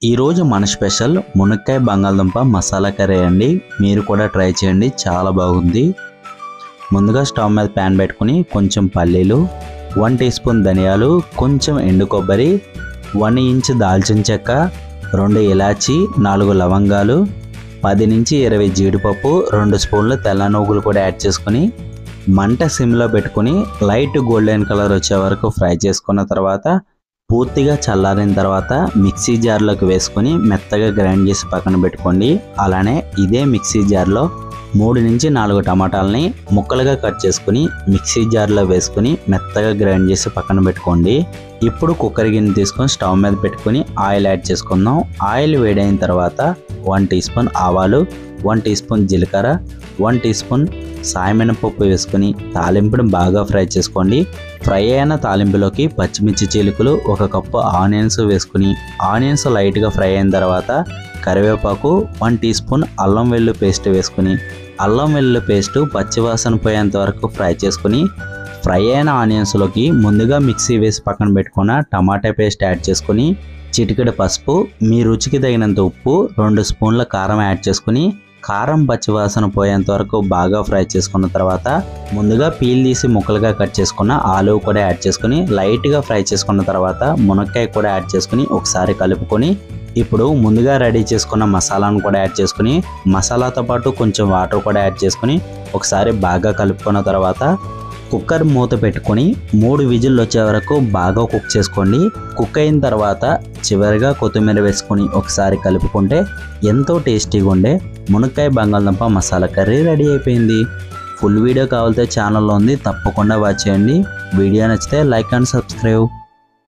ఈ రోజు మన స్పెషల్ మునక్కాయ బంగాళదుంప మసాలా కర్రీ అండి. మీరు కూడా ట్రై చేయండి, చాలా బాగుంది. ముందుగా స్టవ్ మీద ప్యాన్ పెట్టుకుని కొంచెం పల్లీలు, 1 టీ స్పూన్ ధనియాలు, కొంచెం ఎండు కొబ్బరి, 1 ఇంచ్ దాల్చిన చెక్క, 2 ఇలాచి, 4 లవంగాలు, 10 నుంచి 20 జీడిపప్పు, 2 స్పూన్ల తెల్ల నువ్వులు కూడా యాడ్ చేసుకుని మంట సిమ్లో పెట్టుకుని లైట్ గోల్డెన్ కలర్ వచ్చే వరకు ఫ్రై చేసుకున్న తర్వాత పూర్తిగా చల్లారిన తర్వాత మిక్సీ జార్లోకి వేసుకొని మెత్తగా గ్రైండ్ చేసి పక్కన పెట్టుకోండి. అలానే ఇదే మిక్సీ జార్లో 3 నుంచి 4 టమాటాలని ముక్కలుగా కట్ చేసుకుని మిక్సీ జార్లో వేసుకుని మెత్తగా గ్రైండ్ చేసి పక్కన పెట్టుకోండి. ఇప్పుడు కుక్కర్ గిన్నె తీసుకొని స్టవ్ మీద పెట్టుకుని ఆయిల్ యాడ్ చేసుకుందాం. ఆయిల్ వేడైన తర్వాత 1 టీ స్పూన్ ఆవాలు, 1 టీ స్పూన్ జీలకర్ర, 1 టీ స్పూన్ సాయమినపప్పు వేసుకుని తాలింపును బాగా ఫ్రై చేసుకోండి. ఫ్రై అయిన తాలింపులోకి పచ్చిమిర్చి చీలికలు, 1 కప్పు ఆనియన్స్ వేసుకుని ఆనియన్స్ లైట్గా ఫ్రై అయిన తర్వాత కరివేపాకు, 1 టీ స్పూన్ అల్లం వెల్లుల్లి పేస్ట్ వేసుకుని అల్లం వెల్లుల్లి పేస్ట్ పచ్చివాసన పోయేంత వరకు ఫ్రై చేసుకుని ఫ్రై అయిన ఆనియన్స్లోకి ముందుగా మిక్సీ వేసి పక్కన పెట్టుకున్న టమాటా పేస్ట్ యాడ్ చేసుకుని చిటికెడు పసుపు, మీ రుచికి తగినంత ఉప్పు, 2 స్పూన్ల కారం యాడ్ చేసుకుని కారం పచ్చివాసన పోయేంత వరకు బాగా ఫ్రై చేసుకున్న తర్వాత ముందుగా పీల్ తీసి ముక్కలుగా కట్ చేసుకున్న ఆలు కూడా యాడ్ చేసుకుని లైట్గా ఫ్రై చేసుకున్న తర్వాత మునక్కాయ కూడా యాడ్ చేసుకుని ఒకసారి కలుపుకొని ఇప్పుడు ముందుగా రెడీ చేసుకున్న మసాలాను కూడా యాడ్ చేసుకుని మసాలాతో పాటు కొంచెం వాటర్ కూడా యాడ్ చేసుకుని ఒకసారి బాగా కలుపుకున్న తర్వాత కుక్కర్ మూత పెట్టుకొని 3 విజిల్లు వచ్చే వరకు బాగా కుక్ చేసుకోండి. కుక్ అయిన తర్వాత చివరిగా కొత్తిమీర వేసుకొని ఒకసారి కలుపుకుంటే ఎంతో టేస్టీగా ఉండే మునక్కాయ బంగాళదుంప మసాలా కర్రీ రెడీ అయిపోయింది. ఫుల్ వీడియో కావాలంటే ఛానల్లో ఉంది, తప్పకుండా వాచ్ చేయండి. వీడియో నచ్చితే లైక్ అండ్ సబ్స్క్రైబ్.